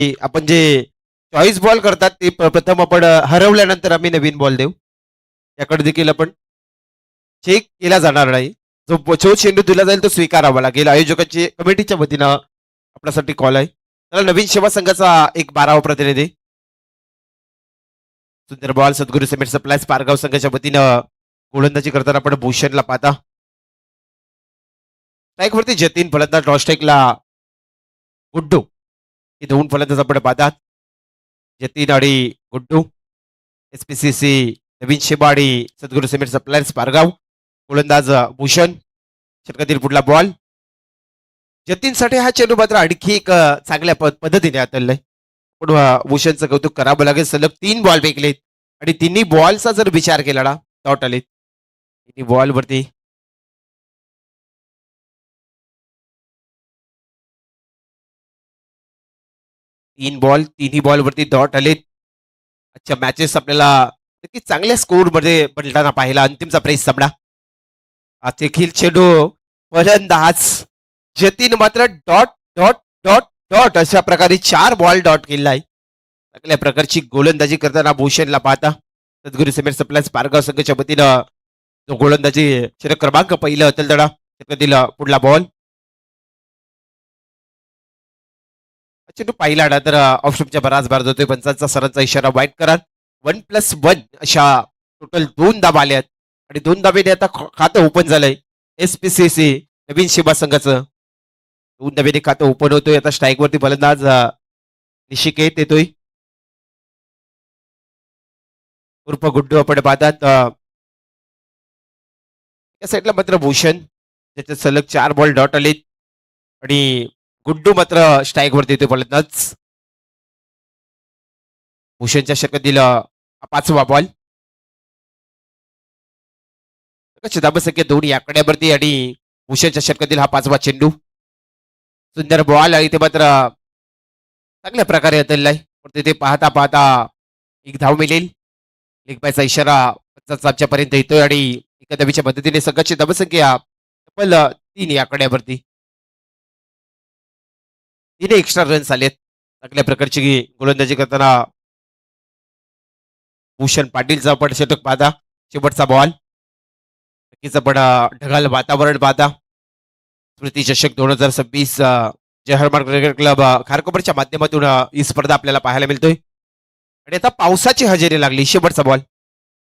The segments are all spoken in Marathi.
की आपण जे चॉईस बॉल करतात ते प्रथम आपण हरवल्यानंतर आम्ही नवीन बॉल देऊ. याकडे देखील आपण चेक केला जाणार नाही. जो चेंडू दिला जाईल तो स्वीकारावा लागेल. आयोजकांची कमिटीच्या वतीनं आपल्यासाठी कॉल आहे. तर नवीन सेवा संघाचा एक 12वा प्रतिनिधी. सुंदर बॉल सद्गुरू सिमेंट सप्लायज पारगाव संघाच्या वतीनं गोलंदाजी करताना आपण भूषणला पाहता. स्ट्राईक वरती जतीन फलंदाज, ड्रॉस्ट्राईकला गुड्डू. हे दोन फलंदाज आपण पाहतात. जतीन आणि गुड्डू. एसपीसीसी नवीन शेबा आणि सद्गुरू सिमेंट सप्लायर्स पारगाव. गोलंदाज भूषण. षटकातील पुढला बॉल. जतीनसाठी हा चेंडू मात्र आणखी एक चांगल्या पद्धतीने हाताळलाय. पण भूषणचं कौतुक करावं लागेल. सलग 3 बॉल फेकलेत आणि तिन्ही बॉलचा जर विचार केला ना डॉट आलेत. तिन्ही बॉलवरती 3 बॉल, तिन्ही बॉलवरती डॉट आलेत. अच्छा, मॅचेस आपल्याला नक्कीच चांगल्या स्कोअरमध्ये बनताना पाहिला. अंतिमचा प्रेस सामना. देखील चेंडू फलंदाज जतीन मात्र डॉट डॉट डॉट डॉट अशा प्रकारे 4 बॉल डॉट केलाय. चांगल्या प्रकारची गोलंदाजी करताना भूषणला पाहता. सद्गुरू सिमेंट सप्लायज पारगाव संघाच्या वतीनं तो गोलंदाजी षटक क्रमांक पहिलं अतलदडा. षटकातील पुढला बॉल. चेंडू पाहिला ना तर ऑफस्टॉपच्या बराच बार जातोय. पंचांचा सरांचा इशारा वाईट करा. 1+1 अशा टोटल 2 धाबा आल्यात आणि 2 धाब्याने आता खातं ओपन झालंय एसपीसीसी नवीन शिबा संघाचं. 2 धाब्याने खातं ओपन होतोय. आता स्ट्राईक वरती फलंदाज निशिकेत येतोय उर्फ गुड्डू आपण पाहतात. या साईडला मात्र भूषण त्याच्यात सलग 4 बॉल डॉट आलेत आणि गुड्डू मात्र स्ट्राईक वरती येतोय फलंदाज. भूषणच्या षटकातील 5वा बॉल. धाबसंख्या 2 या आकड्यावरती आणि भूषणच्या षटकातील हा 5वा चेंडू. सुंदर बॉल आणि ते मात्र चांगल्या प्रकारे हाताळलाय. तिथे पाहता पाहता एक धाव मिळेल. लेग बायचा इशारा पंचांच्या पर्यंत येतोय आणि एका धावीच्या मदतीने संघाची धाबसंख्या तब्बल 3 या आकड्यावरती. 3 एक्स्ट्रा रन्स आलेत. चांगल्या प्रकारची गोलंदाजी करताना भूषण पाटीलचा आपण षटक पाहता. शेवटचा बॉल. नक्कीच आपण ढगाळ वातावरण पाहता. स्मृती चषक 2026 जहरमार्ग क्रिकेट क्लब खारकोपरच्या माध्यमातून ही स्पर्धा आपल्याला पाहायला मिळतोय आणि आता पावसाची हजेरी लागली. शेवटचा बॉल.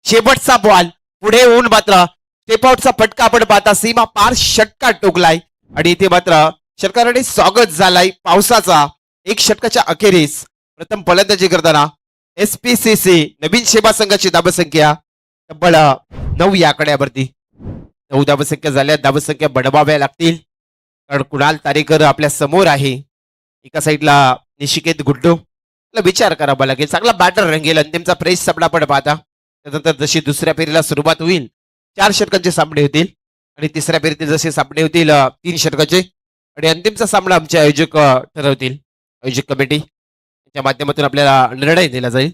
शेवटचा बॉल. पुढे होऊन मात्र स्टेपआउटचा फटका आपण पाहता. सीमा पार षटका टोकलाय आणि इथे मात्र षटकाराने स्वागत झालाय पावसाचा. एक षटकाच्या अखेरीस प्रथम फलंदाजी करताना एसपीसीसी नवीन सेवा संघाची धाबसंख्या तब्बल 9 या आकड्यावरती. 9 धाबसंख्या झाल्या. धाबसंख्या बनवाव्या लागतील कारण कुणाल तारेकर आपल्या समोर आहे. एका साईडला निशिकेत गुड्डू. विचार करावा लागेल. चांगला बॅटर रंगेल. अंतिमचा प्रेस सामना आपण पाहता. त्यानंतर जशी दुसऱ्या फेरीला सुरुवात होईल 4 षटकांचे सामने होतील आणि तिसऱ्या फेरीतील जसे सामने होतील 3 षटकाचे आणि अंतिमचा सामना आमचे आयोजक ठरवतील. आयोजक कमिटी च्या माध्यमातून आपल्याला निर्णय दिला जाईल.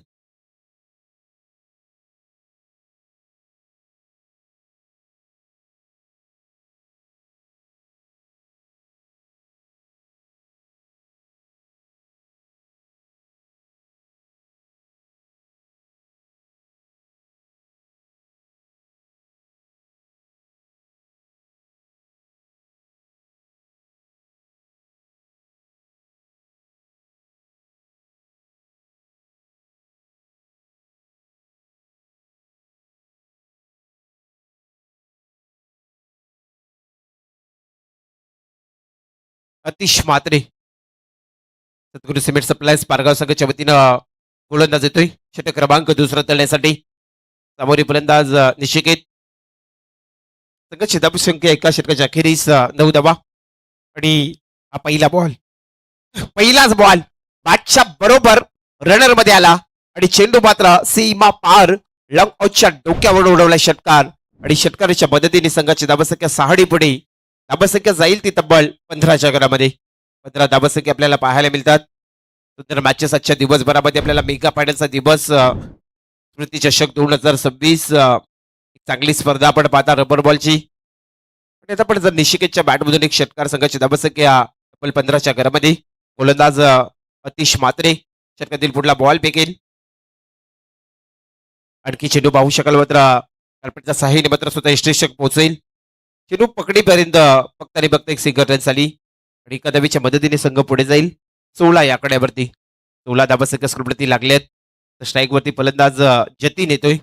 अतिश मात्रे सद्गुरू सिमेंट सप्लायज पारगाव संघाच्या वतीनं गोलंदाज येतोय. षटक क्रमांक दुसरा तळण्यासाठी. समोरील फलंदाज निशिकेत. संघाची धाबसंख्या एका षटकाच्या अखेरीस 9 धावा आणि हा पहिला बॉल. पहिलाच बॉल बॅटच्या बरोबर रनर मध्ये आला आणि चेंडू मात्र सीमा पार लॉंग आउटच्या डोक्यावर उडवला षटकार आणि षटकाराच्या मदतीने संघाची धाबसंख्या 6 पुढे. धाबसंख्या जाईल ती तब्बल 15च्या घरामध्ये. 15 धाबसंख्या आपल्याला पाहायला मिळतात. सुंदर मॅचेस आजच्या दिवसभरामध्ये आपल्याला मेगा फायनलचा दिवस स्मृती चषक 2026 चांगली स्पर्धा आपण पाहता रबर बॉलची. आता पण जर निशिकेतच्या बॅटमधून एक षटकार संघाची धाबसंख्या तब्बल 15च्या घरामध्ये. गोलंदाज अतिश मात्रे षटकातील पुढला बॉल फेकेल. आणखी चेंडू पाहू शकाल मात्र कार्पेटच्या साह्याने मात्र स्वतः यष्टीषक पोहोचेल. चेंडू पकडीपर्यंत फक्त आणि फक्त एक सिंगल रन झाली आणि एका धावेच्या मदतीने संघ पुढे जाईल 16 या आकड्यावरती. 16 धाबासंख्या स्क्रीनवरती लागलेत. स्ट्राईक वरती फलंदाज जतीन येतोय.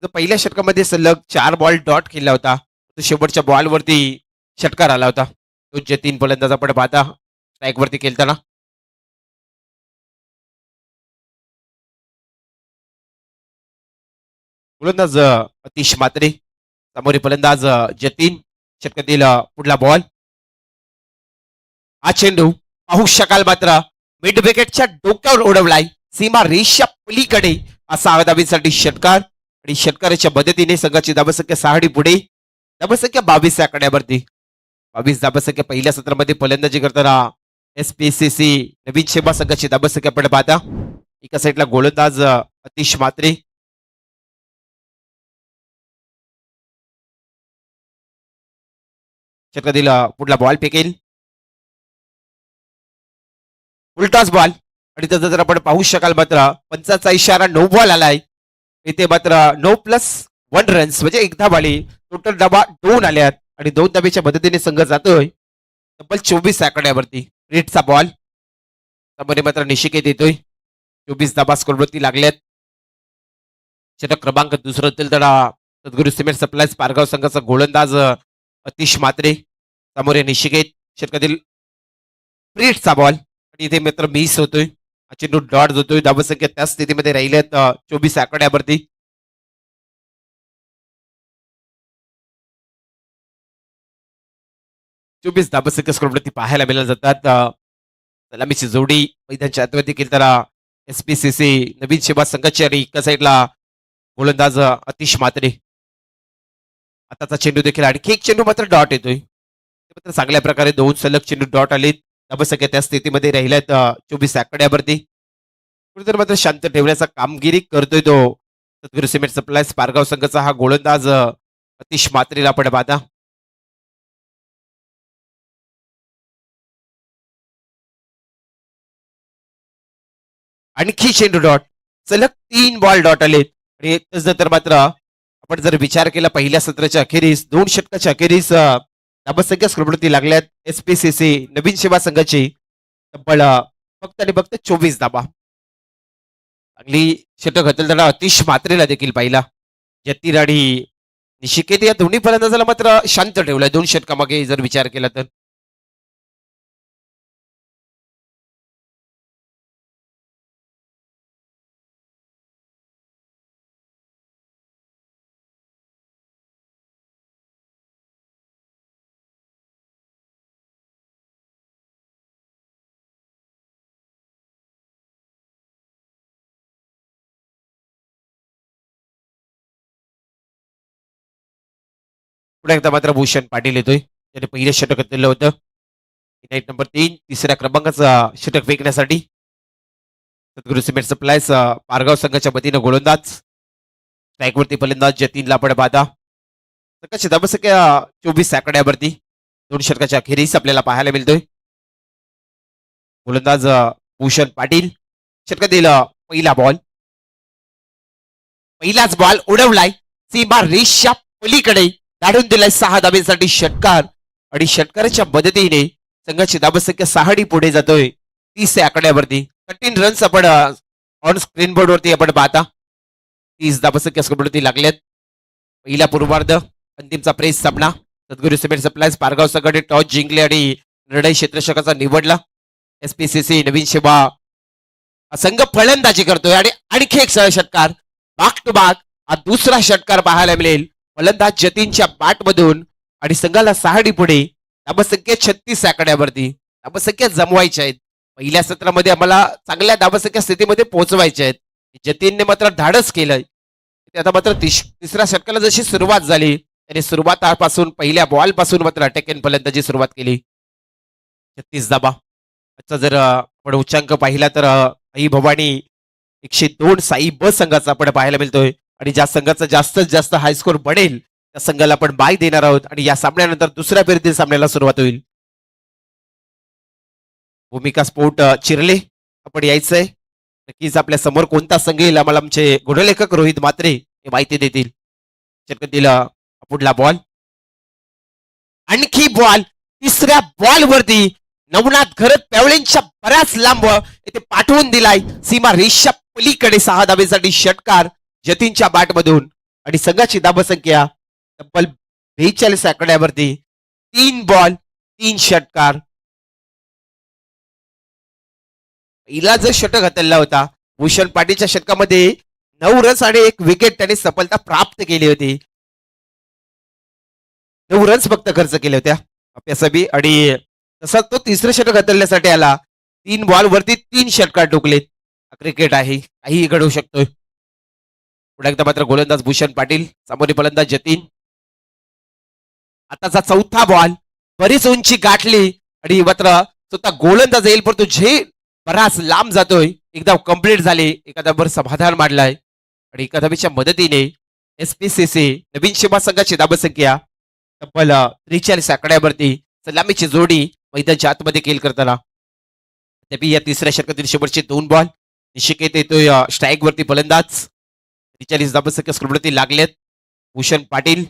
जो पहिल्या षटकामध्ये सलग 4 बॉल डॉट केला होता, तो शेवटच्या बॉलवरती षटकार आला होता. तो जतीन फलंदाज आपण पाहता स्ट्राईक वरती खेळताना. गोलंदाज अतिश मात्रे, समोरील फलंदाज जतीन. षटकातील पुढला बॉल. हा चेंडू पाहू शकाल मात्र मिड विकेटच्या डोक्यावर उडवलाय सीमा रेषा पलीकडे असा धाबीसाठी षटकार आणि षटकाराच्या मदतीने संघाची धाबसंख्या 6 पुढे. धाबसंख्या 22 या आकड्यावरती. 22 धाबसंख्या पहिल्या सत्रामध्ये फलंदाजी करताना SPCC नवीन शेबा संघाची धाबसंख्या आपण पाहता. एका साईडला गोलंदाज अतिश मात्रे. षटकातील पुढला बॉल फेकेल. उलटाच बॉल आणि त्याचा जर आपण पाहू शकाल मात्र पंचाचा इशारा 9 बॉल आलाय. इथे मात्र 9+1 रन्स म्हणजे एक धाब आली. टोटल धाबा 2 आल्यात आणि 2 धाब्याच्या मदतीने संघ जातोय तब्बल 24 आकड्यावरती. रेटचा बॉल त्यामध्ये मात्र निशिकेत येतोय. 24 धाबा स्कोरवरती लागल्यात. षटक क्रमांक दुसरं असेल तर सद्गुरू सिमेंट सप्लायज पारगाव संघाचा गोलंदाज अतिश मात्रे. समोर निशिकेत. षटकातील रेटचा बॉल आणि इथे मात्र मिस होतोय. चेंडू डॉट होतोय. धाबसंख्या त्याच स्थितीमध्ये राहिल्यात 24 आकड्यावरती. चोवीस धाबसंख्या स्कोरवरती पाहायला मिळाल्या जातात. सलामीची जोडी मैदानच्या आतवरती खेळताना SPCC नवीन शेबा संघाची आणि एका साईडला गोलंदाज अतिश मात्रे. आताचा चेंडू देखील आणखी एक चेंडू मात्र डॉट येतोय. मात्र चांगल्या प्रकारे 2 सलग चेंडू डॉट आलेत. धाबसंख्या त्या स्थितीमध्ये राहिल्यात 24 आकड्यावरती. कुठेतरी मात्र शांत ठेवण्याचा कामगिरी करतोय तो सद्गुरू सिमेंट सप्लायज पारगाव संघाचा हा गोलंदाज अतिश मात्रेला आपण पाहता. आणखी चेंडू डॉट. सलग 3 बॉल डॉट आलेत आणि त्यानंतर मात्र आपण जर विचार केला पहिल्या सत्राच्या अखेरीस 2 षटकाच्या अखेरीस धाबसंख्या स्क्रीनवरती लागल्यात SPCC नवीन शेबा संघाची तब्बल फक्त आणि फक्त 24 धाबा. चांगली षटक घातलेला अतिश मात्रेला देखील पाहिला. जतीन आणि निशिकेत या दोन्ही फलंदाजाला मात्र शांत ठेवलाय 2 षटकामागे जर विचार केला तर. पुन्हा एकदा मात्र भूषण पाटील येतोय. त्याने पहिले षटक घातलेलं होतं. नाईट नंबर 3 तिसऱ्या क्रमांकाचा षटक फेकण्यासाठी सद्गुरू सिमेंट सप्लायज पारगाव संघाच्या वतीनं गोलंदाज. स्ट्राईकवरती फलंदाज जतीनला आपण पाहता. संघाची धाबसंख्या 24 आकड्यावरती. 2 षटकाच्या अखेरीस आपल्याला पाहायला मिळतोय. गोलंदाज भूषण पाटील. षटकातील पहिला बॉल. पहिलाच बॉल उडवलाय सीमा रेषा पलीकडे काढून दिलाय 6 धाब्यांसाठी षटकार आणि षटकाराच्या मदतीने संघाची धाबसंख्या 6 पुढे जातोय 30 आकड्यावरती. 13 रन्स आपण ऑन स्क्रीन बोर्डवरती आपण पाहता. 30 धाबसंख्या स्कोरवरती लागल्यात. पहिला पूर्वार्ध अंतिमचा प्रेस सामना. सद्गुरू सिमेंट सप्लायज पारगाव संघाने टॉस जिंकले आणि निर्णय क्षेत्ररक्षकाचा निवडला. SPCC नवीन शेबा संघ फलंदाजी करतोय आणि आणखी एक षटकार बाक टू बाक. हा दुसरा षटकार पाहायला मिळेल फलंदाज जतीनच्या बॅटमधून आणि संघाला 6 पुढे. धाबसंख्या 36 आकड्यावरती. धाबसंख्या जमवायच्या आहेत. पहिल्या सत्रामध्ये आम्हाला चांगल्या धाबसंख्या स्थितीमध्ये पोहोचवायच्या आहेत. जतीनने मात्र धाडस केलंय. आता मात्र तिसऱ्या षटकाला जशी सुरुवात झाली त्याने सुरुवातापासून पहिल्या बॉल पासून मात्र अटॅक एंड फलंदाजी सुरुवात केली. 36 धाबा. आजचा जर आपण उच्चांक पाहिला तर आई भवानी 102 साई ब संघाचा आपण पाहायला मिळतोय आणि ज्या संघाचा जास्तीत जास्त हाय स्कोर बनेल त्या संघाला आपण बाय देणार आहोत आणि या सामन्यानंतर दुसऱ्या फेरीतील सामन्याला सुरुवात होईल. भूमिका स्पोर्ट चिरले आपण यायचंय. नक्कीच आपल्या समोर कोणता संघ येईल आम्हाला आमचे गुणलेखक रोहित म्हात्रे हे माहिती देतील. षटकातील पुढला बॉल, आणखी बॉल, तिसऱ्या बॉल वरती नवनाथ घरत पॅवळेंच्या बऱ्याच लांब इथे पाठवून दिलाय सीमा रेषा पलीकडे 6 धावेसाठी षटकार जतीनच्या बॅटमधून आणि संघाची धावसंख्या तब्बल 42 आकड्यावरती. 3 बॉल 3 षटकार. पहिला जर षटक हाताळला होता भूषण पाटीलच्या षटकामध्ये 9 रन्स आणि 1 विकेट त्याने सफलता प्राप्त केली होती. 9 रन्स फक्त खर्च केले होत्या आपल्यासाठी आणि तसा तो तिसरं षटक हाताळण्यासाठी आला. 3 बॉल वरती 3 षटकार टोकलेत. क्रिकेट आहे, काहीही घडू शकतोय. पुढे एकदा मात्र गोलंदाज भूषण पाटील, समोरील फलंदाज जतीन. आताचा चौथा बॉल बरीच उंची गाठली आणि मात्र स्वतः गोलंदाज येईल परंतु झेल बराच लांब जातोय. एकदा कंप्लीट झाले, एका धावेवर समाधान मांडलाय आणि एका धावेच्या मदतीने एसपीसीसी नवीन शिवा संघाची धावसंख्या तब्बल 43 आकड्यावरती. सलामीची जोडी मैदानच्या आतमध्ये खेळ करताना तरी या तिसऱ्या षटकातील शेवटचे 2 बॉल. निशिकेत येतोय स्ट्राईक वरती फलंदाज. 43 धावसंख्या स्क्रीनवरती लागलेत. भूषण पाटील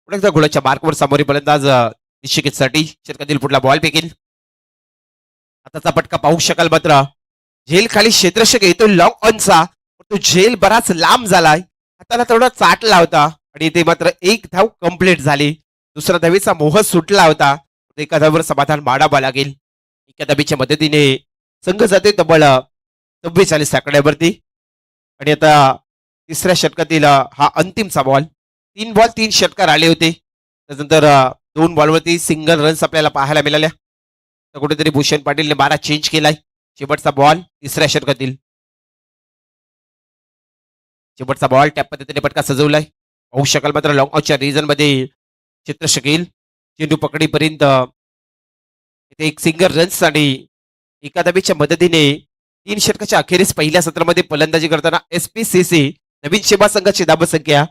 पुढे एकदा गोलाच्या मार्कवर समोरील फलंदाज निशिकेतसाठी षटकातील पुढला बॉल फेकेल. आताचा पटका पाहू शकाल मात्र झेल खाली क्षेत्ररक्षक येतो लॉंग ऑनचा, तो झेल बराच लांब झालाय. हाताला तेवढा चाटला होता आणि ते मात्र 1 धाव कंप्लीट झाली. दुसऱ्या धावेचा मोह सुटला होता. एका धावेवर समाधान माडावा लागेल. एका धावेच्या मदतीने संघ जाते तब्बल 44 आकड्यावरती आणि आता तिसऱ्या षटकातील हा अंतिमचा बॉल. 3 बॉल 3 षटकार आले होते. त्यानंतर 2 बॉलवरती सिंगल रन्स आपल्याला पाहायला मिळाल्या. तर कुठेतरी भूषण पाटीलने 12 चेंज केलाय. शेवटचा बॉल तिसऱ्या षटकातील. शेवटचा बॉल त्या पद्धतीने पटका सजवलाय. पाहू शकाल मात्र लॉंग ऑनच्या रिजन मध्ये चित्ररक्षक येईल. चेंडू पकडीपर्यंत इथे एक सिंगल रन्स आणि एका धावेच्या मदतीने 3 षटकाच्या अखेरीस पहिल्या सत्रामध्ये फलंदाजी करताना एसपीसीसी नवीन शिवा संघाची धावसंख्या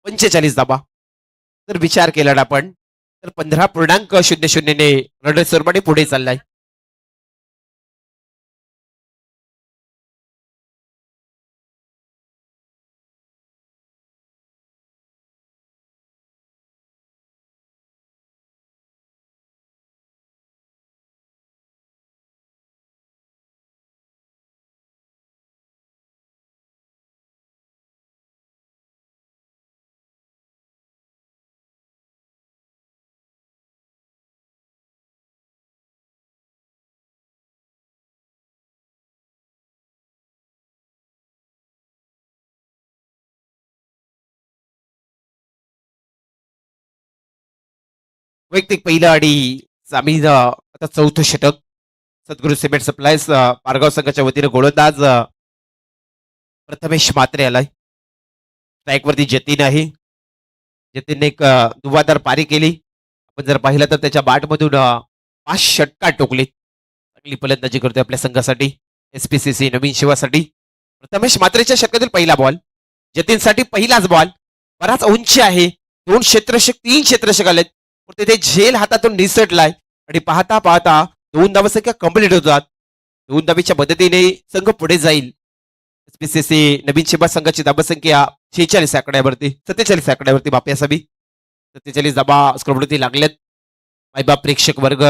45 धावा. तर विचार केला ना आपण तर 15.00 ने रन स्वरूपाने पुढे चाललाय. वैयक्तिक पहिलं आणि आम्ही आता चौथं षटक. सद्गुरू सिमेंट सप्लायज पारगाव संघाच्या वतीने गोलंदाज प्रथमेश म्हात्रे आलाय. स्ट्राईक वरती जतीन आहे. जतीनने एक दुवादार पारी केली. आपण जर पाहिलं तर त्याच्या बॅटमधून 5 षटकार टोकले. चांगली फलंदाजी करतोय आपल्या संघासाठी एसपीसीसी नवीन शिवासाठी. प्रथमेश म्हात्रेच्या षटकातील पहिला बॉल. जतीनसाठी पहिलाच बॉल. बराच उंची आहे. 2 क्षेत्ररक्षक 3 क्षेत्ररक्षक आलेत. तिथे झेल हातातून निसटलाय आणि पाहता पाहता 2 धावसंख्या कंप्लीट होतात. 2 धावेच्या मदतीने संघ पुढे जाईल. एसपीसीसी नवीन शिवा संघाची धावसंख्या 46 आकड्यावरती 47 आकड्यावरती माफी असावी. 47 धावा स्क्रीनवरती लागलेत. मायबाप प्रेक्षक वर्ग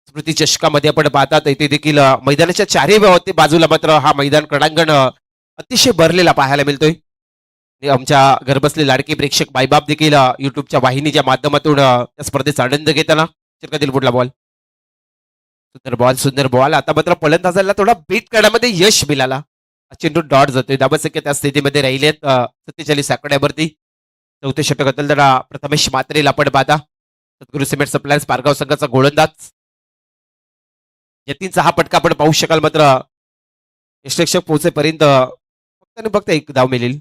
स्मृती चषकामध्ये आपण पाहतात इथे देखील मैदानाच्या चारही बाजूला मात्र हा मैदान क्रीडांगण अतिशय भरलेला पाहायला मिळतोय. आमच्या घरबसले लाडके प्रेक्षक बाईबाप देखील युट्यूबच्या वाहिनीच्या माध्यमातून त्या स्पर्धेचा आनंद घेताना. षटकातील पुढला बॉल. सुंदर बॉल. आता मात्र फलंदाजाला थोडा बीट करण्यामध्ये यश मिळाला. चेंडू डॉट जातोय. धावसंख्या त्या स्थितीमध्ये राहिलेत 47 आकड्यावरती. चौथे षटक असेल तर प्रथमेश म्हात्रेला आपण पाहता. सद्गुरू सिमेंट सप्लायर्स पारगाव संघाचा गोलंदाज. जतीनचा हा पटका आपण पाहू शकाल मात्र यष्टरक्षक पोहोचेपर्यंत फक्त आणि फक्त 1 धाव मिळेल.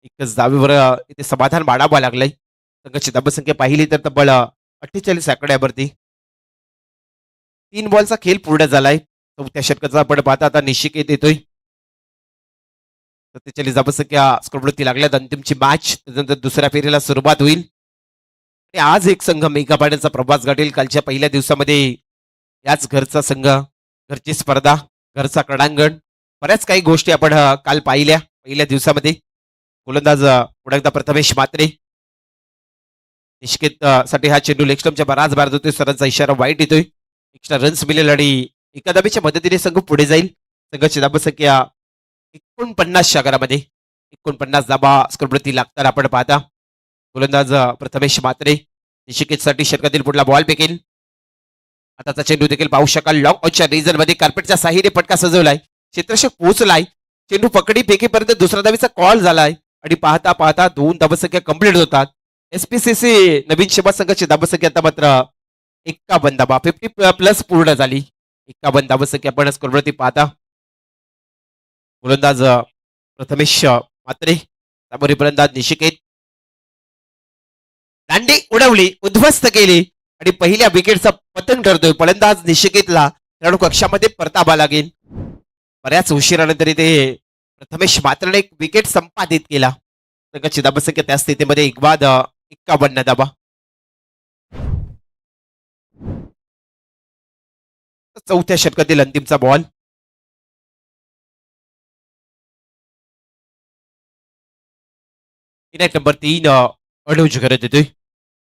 एकच धावेवर इथे समाधान माडावं लागलंय. संघाची धावसंख्या पाहिली तर तब्बल 48 आकड्यावरती. 3 बॉलचा खेळ पूर्ण झालाय. चौथ्या षटकाचा आपण पाहता आता निशिकेत येतोय. सत्तेचाळीस धावसंख्या स्कोरवरती लागल्यात. अंतिमची मॅच त्यानंतर दुसऱ्या फेरीला सुरुवात होईल आणि आज एक संघ मेगा पाण्याचा प्रवास गाठेल. कालच्या पहिल्या दिवसामध्ये याच घरचा संघ, घरची स्पर्धा, घरचा क्रीडांगण, बऱ्याच काही गोष्टी आपण काल पाहिल्या पहिल्या दिवसामध्ये. गोलंदाज पुन्हा एकदा प्रथमेश म्हात्रे निष्कित साठी हा चेंडू लेगस्टमच्या बराच बाहेर जातोय. सरांचा इशारा वाईट येतोय. एक्स्ट्रा रन्स मिळेल आणि एका धाबेच्या मदतीने संघ पुढे जाईल. संघाची धाबसंख्या 49 च्या घरामध्ये 49 धाबा स्कोरवरती लागताना आपण पाहता. गोलंदाज प्रथमेश म्हात्रे निशिकेतसाठी षटकातील पुढला बॉल फेकेल. आताचा चेंडू देखील पाहू शकाल. लॉंग ऑनच्या रिझन मध्ये कार्पेटच्या साह्याने फटका सजवलाय. क्षेत्ररक्षक पोहोचलाय. चेंडू पकडी फेकीपर्यंत दुसऱ्या धावीचा कॉल झालाय आणि पाहता पाहता 2 धाबसंख्या कंप्लीट होतात. एसपीसीसी नवीन शहबाज संघाची धाबसंख्या आता मात्र 51 धाबा 50 प्लस पूर्ण झाली. 51 धाबसंख्या आपण स्कोरवरती पाहता. गोलंदाज प्रथमेश म्हात्रे, सामोरी फलंदाज निशिकेत. दांडी उडवली, उद्ध्वस्त केली आणि पहिल्या विकेटचा पतन ठरतोय. फलंदाज निशिकेतला खेळाडू कक्षामध्ये परतावा लागेल. बऱ्याच उशिरानंतर इथे प्रथमेश म्हात्रेने एक विकेट संपादित केला. संघाची धाबसंख्या त्या स्थितीमध्ये 51 धाबा. चौथ्या षटकातील अंतिमचा बॉल. इनायत नंबर 3 अनुज करत येतोय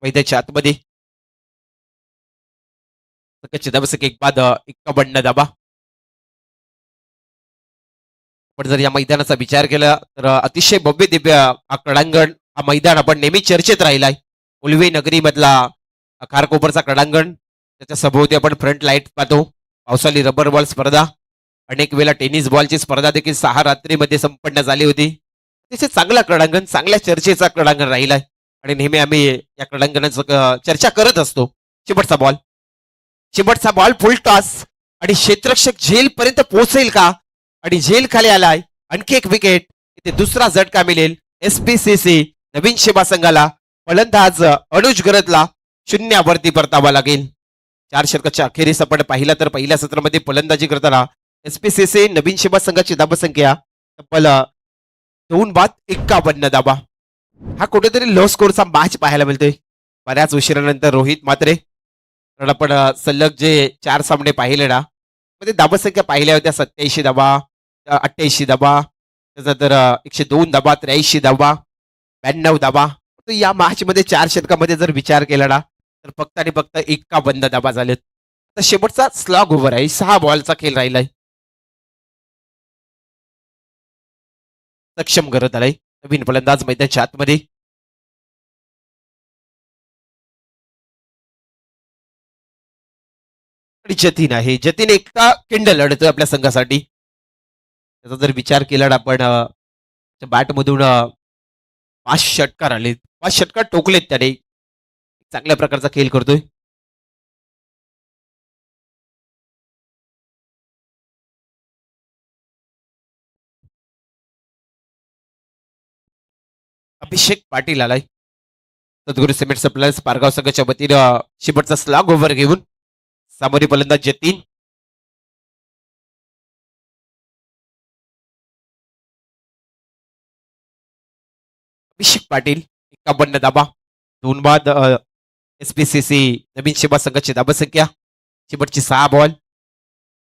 मैदानाच्या आतमध्ये. संघाची धाबसंख्या 51 धाबा. पण जर या मैदानाचा विचार केला तर अतिशय भव्य दिव्य हा क्रीडांगण, हा मैदान आपण नेहमी चर्चेत राहिलाय. उलवे नगरी मधला खारकोपरचा क्रीडांगण, त्याच्या सभोवती आपण फ्रंट लाईट पाहतो. पावसाळी रबर बॉल स्पर्धा, अनेक वेळा टेनिस बॉलची स्पर्धा देखील 6 रात्रीमध्ये संपन्न झाली होती. अतिशय चांगला क्रीडांगण, चांगल्या चर्चेचा क्रीडांगण राहिलाय आणि नेहमी आम्ही या क्रीडांगणाचं चर्चा करत असतो. शेवटचा बॉल, शेवटचा बॉल फुल टॉस आणि क्षेत्ररक्षक झेल पर्यंत पोहोचेल का? आणि झेल खाली आलाय. आणखी एक विकेट, इथे दुसरा झटका मिळेल एसपीसीसी नवीन शेबा संघाला. फलंदाज अनुज गरजला 0 वरती परतावा लागेल. 4 षटकाच्या अखेरीस आपण पाहिला तर पहिल्या सत्रामध्ये फलंदाजी करताना एसपीसीसी नवीन शेबा संघाची धाबसंख्या तब्बल 2 बाद 51 धाबा. हा कुठेतरी लो स्कोरचा मॅच पाहायला मिळतोय बऱ्याच उशिरानंतर. रोहित म्हात्रे, कारण आपण सलग जे 4 सामने पाहिले ना, मध्ये धाबसंख्या पाहिल्या होत्या 87 धाबा, 88 धाबा, त्यानंतर 102 धाबा, 83 धाबा, 92 धाबा. तर या मॅच मध्ये 4 षटकामध्ये जर विचार केला ना तर फक्त आणि फक्त 51 धाबा झालेत. तर शेवटचा स्लॉग ओव्हर आहे, 6 बॉलचा खेळ राहिलाय. सक्षम करत आलाय नवीन फलंदाज मैदानाच्या आतमध्ये. आणि जतीन आहे, जतीन एकटा किंडल लढतोय आपल्या संघासाठी. त्याचा जर विचार केला ना आपण, बॅटमधून 5 षटकार आले, 5 षटकार टोकलेत त्याने. चांगल्या प्रकारचा खेळ करतोय. अभिषेक पाटील आलाय सद्गुरू सिमेंट सप्लायर्स पारगाव संघाच्या वतीनं शेवटचा स्लॉग ओव्हर घेऊन. सामोरी फलंदाज जतीन. अभिषेक पाटील 51 धाबा. 2 बाद एसपीसीसी नवीन शेबा संघाची धाबसंख्या. शेवटची 6 बॉल.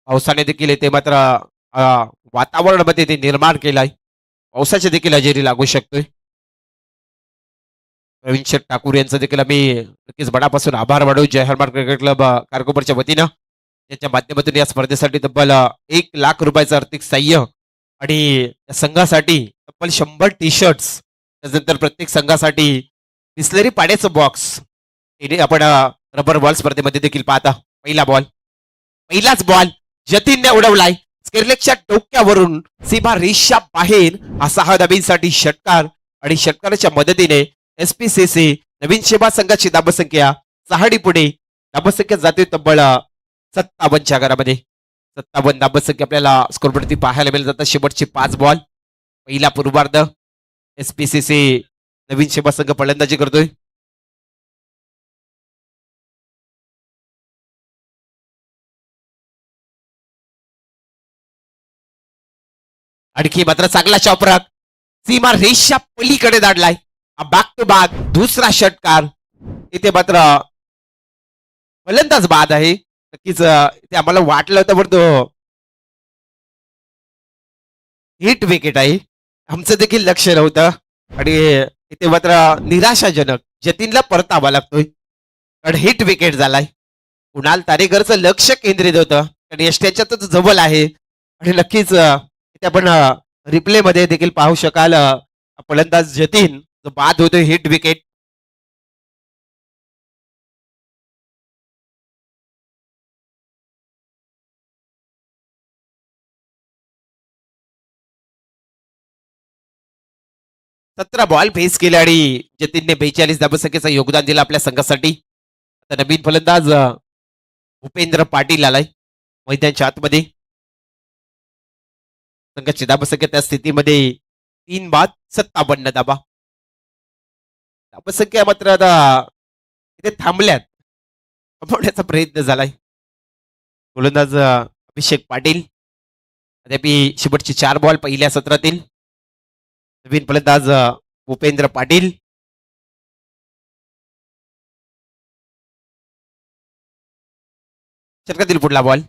पावसाने देखील येते मात्र वातावरणामध्ये ते निर्माण केलाय. पावसाच्या देखील हजेरी लागू शकतोय. प्रवीण शेठ ठाकूर यांचं देखील आम्ही नक्कीच मनापासून आभार मानू. जय हनुमान क्रिकेट क्लब कारकोपरच्या वतीनं त्याच्या माध्यमातून या स्पर्धेसाठी तब्बल 1 लाख रुपयाचं आर्थिक सहाय्य आणि या संघासाठी तब्बल 100 टी शर्ट्स, त्यानंतर प्रत्येक संघासाठी बिस्लरी पाण्याचं बॉक्स आपण रबर बॉल स्पर्धेमध्ये देखील पाहता. पहिला बॉल, पहिलाच बॉल जतीनने उडवलाय. स्केरलेकच्या डोक्यावरून सीमा रेषा बाहेर. हा 6 धाबींसाठी षटकार आणि षटकाराच्या मदतीने एसपीसीसी नवीन शेबा संघाची धाबसंख्या 6 पुढे. धाबसंख्या जाते तब्बल 57च्या घरामध्ये. 57 धाबसंख्या आपल्याला स्कोरवरती पाहायला मिळत जातात. शेवटचे 5 बॉल. पहिला पूर्वार्ध. एसपीसीसी नवीन शेबा संघ फलंदाजी करतोय. आणखी मात्र चांगला चॉपरक सीमा रेषच्या पलीकडे दाडलाय. बाग टू बाग दुसरा षटकार. इथे मात्र फलंदाज बाद आहे. नक्कीच ते आम्हाला वाटलं होतं पण तो हिट विकेट आहे. आमचं देखील लक्ष नव्हतं आणि इथे मात्र निराशाजनक जतीनला परतावा लागतोय कारण हिट विकेट झालाय. कुणाल तारेकरचं लक्ष केंद्रित होतं आणि यष्ट्याच्यातच जवळ आहे आणि नक्कीच इथे आपण रिप्ले मध्ये देखील पाहू शकाल फलंदाज जतीन जो बाद होतोय हिट विकेट. सतरा बॉल फेस केले आणि जतीनने 42 धाबसंख्येचं योगदान दिलं आपल्या संघासाठी. आता नवीन फलंदाज भूपेंद्र पाटील आलाय मैदानच्या आतमध्ये. संघाची धाबसंख्या त्या स्थितीमध्ये 3 बाद 57 धाबा. धाबसंख्या मात्र आता इथे थांबल्यात थांबवण्याचा प्रयत्न झालाय. गोलंदाज अभिषेक पाटील अद्यापी शेवटचे 4 बॉल पहिल्या सत्रातील. नवीन फलंदाज भूपेंद्र पाटील. षटकातील पुढला बॉल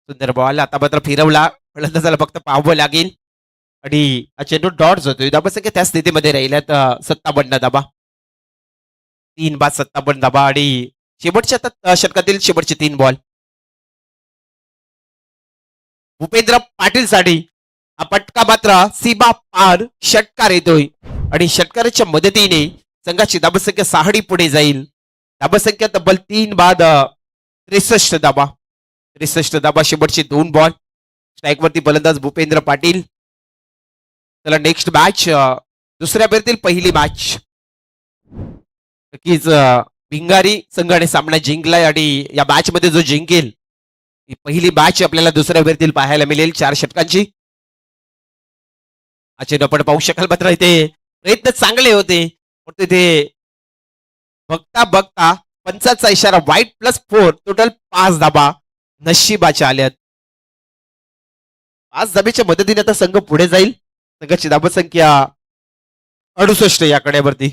सुंदर बॉल आता मात्र फिरवला. फलंदाजाला फक्त पाहावं लागेल आणि हा चेंडू डॉट्स होतोय. धाबसंख्या त्या स्थितीमध्ये राहिल्यात 57 धाबा. 3 बाद 57 धाबा आणि शेवटच्या षटकातील शेवटचे 3 बॉल. भूपेंद्र पाटील साठी हा पटका मात्र सीमा पार षटकार येतोय आणि षटकाराच्या मदतीने संघाची धाबसंख्या 6 पुढे जाईल. धाबसंख्या तब्बल 3 बाद 63 धाबा. 63 धाबा शेवटचे 2 बॉल. स्ट्राईक वरती फलंदाज भूपेंद्र पाटील. चला नेक्स्ट मॅच दुसऱ्या फेरीतील पहिली मॅच. नक्कीच भिंगारी संघाने सामना जिंकलाय आणि या मॅच मध्ये जो जिंकेल ही पहिली मॅच आपल्याला दुसऱ्या फेरीतील पाहायला मिळेल 4 षटकांची. चेंडू आपण पाहू शकाल मात्र इथे प्रयत्न चांगले होते पण तिथे बघता बघता पंचाचा इशारा वाईट +4 टोटल 5 धाबा नशिबाच्या आल्यात. 5 धाब्याच्या मदतीने आता संघ पुढे जाईल. संघाची धाबसंख्या 68 या कड्यावरती.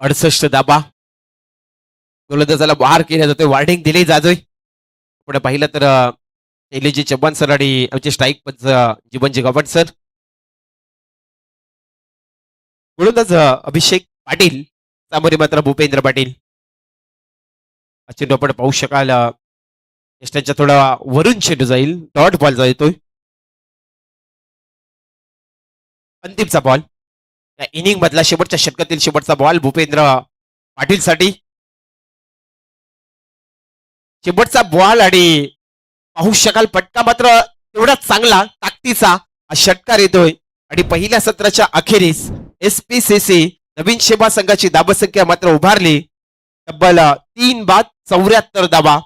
68 धाबा. गोलंदाजाला बाहेर केला जातोय. वॉर्निंग दिली जातोय. पुढे पाहिलं तर शैलेजी चव्हाण सर आणि आमचे स्ट्राईक पंच जीवनजी गव्हाण सर. गोलंदाज अभिषेक पाटील. सामोरे मात्र भूपेंद्र पाटील. चेंडू आपण पाहू शकाल यष्ट्यांच्या थोडा वरून चेंडू जाईल. डॉट बॉल जातोय. अंतिमचा बॉल या इनिंग मधला शेवटच्या षटकातील शेवटचा बॉल भूपेंद्र पाटील साठी. शेवटचा बॉल आणि पाहू शकाल पटका मात्र तेवढाच चांगला ताकदीचा हा षटकार येतोय आणि पहिल्या सत्राच्या अखेरीस SPCC नवीन शेबा संघाची धाबसंख्या मात्र उभारली तब्बल 3 बाद 74 धाबा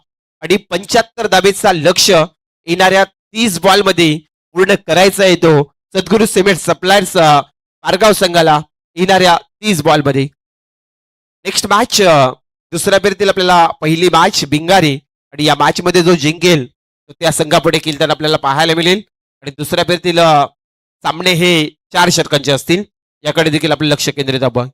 आणि 75 धाबेचा लक्ष येणाऱ्या 30 बॉल मध्ये पूर्ण करायचा येतो सद्गुरू सिमेंट सप्लायर्स पारगाव संघाला येणाऱ्या 30 बॉल मध्ये. नेक्स्ट मॅच दुसऱ्या फेरीतील आपल्याला पहिली मॅच भिंगारी आणि या मॅच मध्ये जो जिंकेल तो त्या संघापुढे खेळताना आपल्याला पाहायला मिळेल आणि दुसऱ्या फेरीतील सामने हे 4 षटकांचे असतील. याकडे देखील आपलं लक्ष केंद्रित हवं.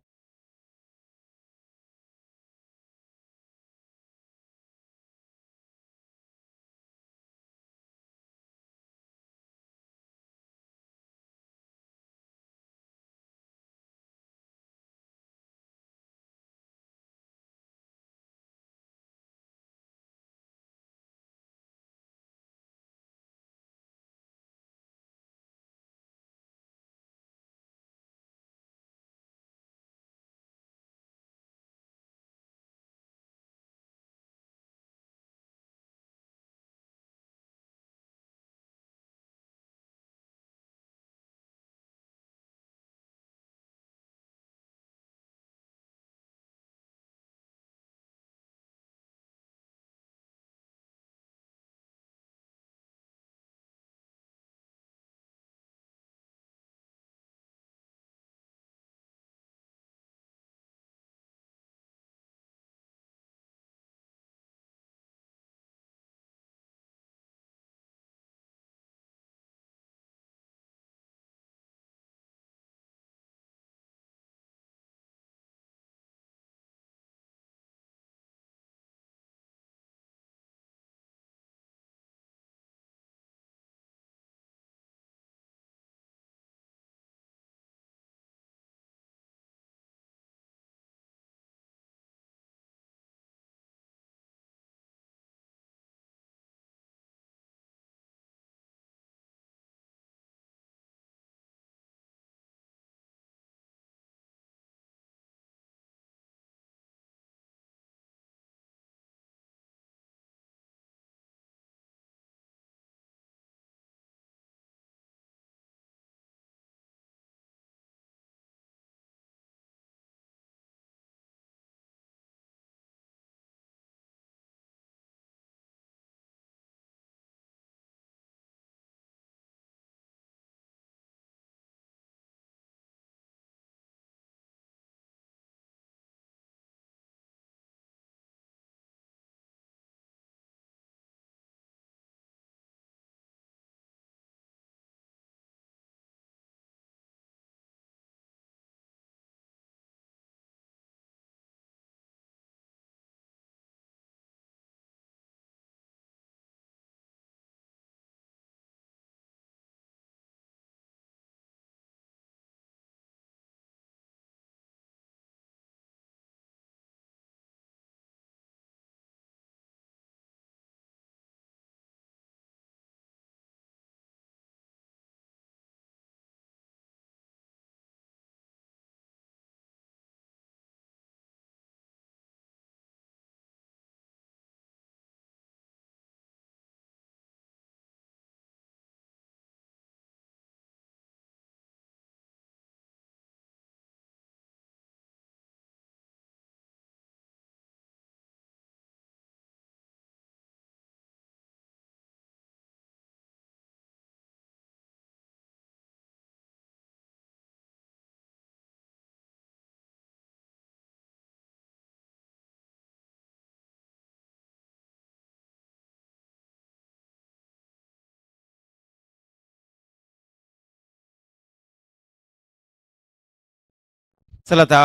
चला आता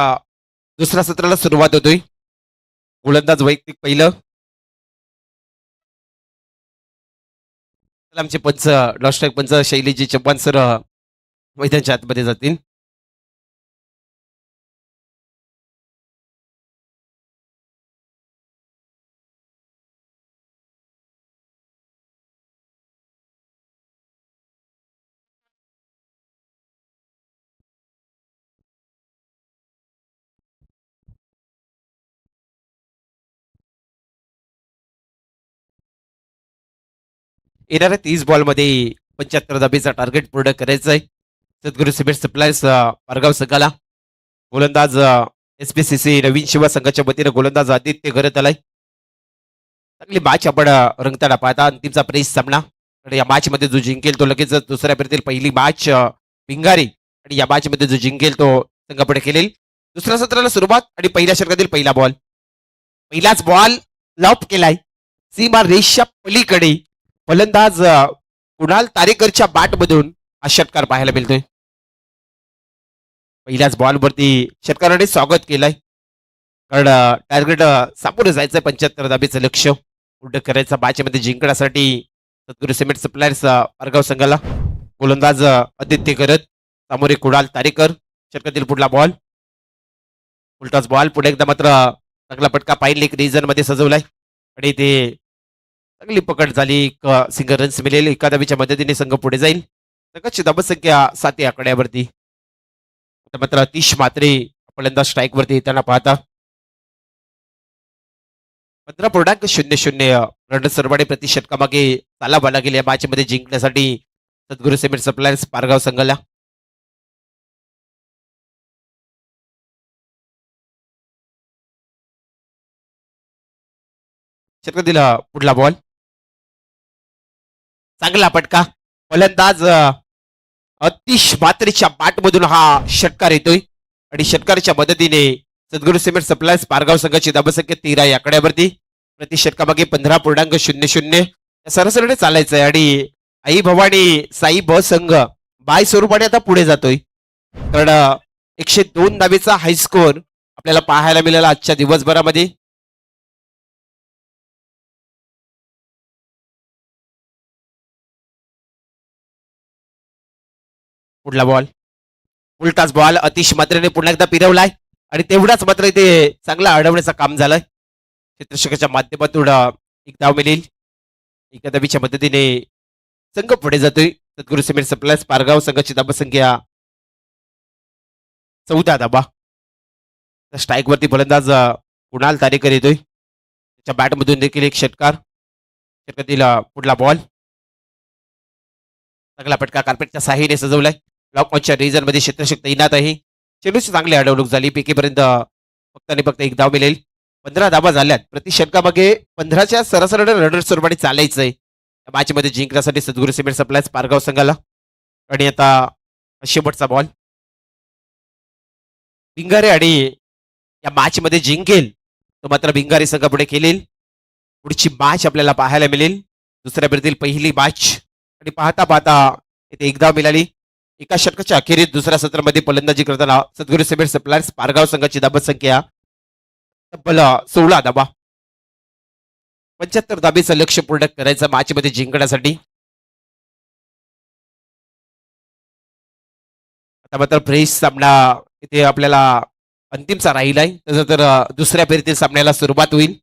दुसऱ्या सत्राला सुरुवात होतोय. गोलंदाज वैयक्तिक पहिलं. चला आमचे पंच डॉस्ट्राईक पंच शैलीजी चव्हाण सर मैदानच्या आतमध्ये जातील. येणाऱ्या 30 बॉलमध्ये 75 धाबेचा टार्गेट पूर्ण करायचं आहे. सद्गुरू सिमेंट सप्लायर्स पारगाव संघाला. गोलंदाज एसपीसीसी नवीन शिवा संघाच्या वतीनं गोलंदाज आदित्य करत आलाय. चांगली मॅच आपण रंगताना पाहता अंतिमचा प्रेस सामना. आणि या मॅच मध्ये जो जिंकेल तो लगेच दुसऱ्या फेरीतील पहिली मॅच भिंगारी आणि या मॅच मध्ये जो जिंकेल तो संघापुढे खेळेल. दुसऱ्या सत्राला सुरुवात आणि पहिल्या षटकातील पहिला बॉल. पहिलाच बॉल लॉप केलाय सीमा रेषच्या पलीकडे. फलंदाज कुणाल तारेकरच्या बॅटमधून हा षटकार पाहायला मिळतोय. पहिल्याच बॉलवरती षटकाराने स्वागत केलंय. कारण टार्गेट सामोरं जायचंय 75 धाबेचं लक्ष पूर्ण करायचं मॅचमध्ये जिंकण्यासाठी सद्गुरू सिमेंट सप्लायर्स पारगाव संघाला. गोलंदाज आदित्य करत सामोरे कुणाल तारेकर. षटकातील पुढला बॉल. उलटाच बॉल पुढे एकदा मात्र चांगला पटका पाहिल एक रिझन मध्ये सजवलाय आणि ते चांगली पकड झाली. एक सिंगल रन्स मिळेल. एका धाबीच्या मदतीने संघ पुढे जाईल. संघाची धाबसंख्या 7 या आकड्यावरती. आता मात्र अतिश मात्रे फलंदाज स्ट्राईक वरती येताना पाहता. 15.00 रन सर्वाडे प्रति षटकामागे ताला बाला गेल्या या मॅच मध्ये जिंकण्यासाठी सद्गुरू सिमेंट सप्लायर्स पारगाव संघाला. षटकातील पुढला बॉल. चांगला पटका. फलंदाज अतिश मात्रेच्या बॅटमधून हा षटकार येतोय आणि षटकाराच्या मदतीने सद्गुरू सिमेंट सप्लायर्स पारगाव संघाची धाबसंख्या 13 या आकड्यावरती. प्रति षटकामागे 15.00 सरासरीने चालायचंय आणि आई भवानी साई ब संघ बाय स्वरूपाने आता पुढे जातोय. कारण 102 धावेचा हायस्कोर आपल्याला पाहायला मिळाला आजच्या दिवसभरामध्ये. पुढला बॉल. उलटाच बॉल अतिश मात्रेने पुन्हा एकदा फिरवलाय आणि तेवढाच मात्र इथे चांगला अडवण्याचं काम झालंय. क्षेत्ररक्षकाच्या माध्यमातून एक धाव मिळेल. एका धावीच्या मदतीने संघ पुढे जातोय. सद्गुरू सिमेंट सप्लायर्स पारगाव संघाची धाबसंख्या 14 धाबा. स्ट्राईक वरती फलंदाज कुणाल तारेकर येतोय. त्याच्या बॅटमधून देखील एक षटकार. षटकातील पुढला बॉल. चांगला पटका कार्पेटच्या साह्याने सजवलाय. ब्लॉक मॅचच्या रिझन मध्ये क्षेत्ररक्षक तैनात आहे. चेंडूची चांगली अडवणूक झाली. पेकीपर्यंत फक्त आणि फक्त एक धाव मिळेल. 15 धाबा झाल्यात. प्रति षटकामागे 15च्या सरासरी रनर स्वरूपाने चालायचंय या मॅच मध्ये जिंकण्यासाठी सद्गुरू सिमेंट सप्लायर्स पारगाव संघाला. आणि आता शेवटचा बॉल. भिंगारे आणि या मॅच मध्ये जिंकेल तो मात्र भिंगारी संघ पुढे खेळेल. पुढची मॅच आपल्याला पाहायला मिळेल. दुसऱ्या फेरीतील पहिली मॅच आणि पाहता पाहता इथे एक धाव मिळाली. एका षटकाच्या अखेरीत दुसऱ्या सत्रामध्ये फलंदाजी करताना सद्गुरू सिमेंट सप्लायर्स पारगाव संघाची धाबसंख्या तब्बल 16 धाबा. 75 धाबेचं लक्ष पूर्ण करायचं मॅच मध्ये जिंकण्यासाठी. आता मात्र फ्रेश सामना इथे आपल्याला अंतिमचा राहिलाय. तसं तर दुसऱ्या फेरीतील सामन्याला सुरुवात होईल.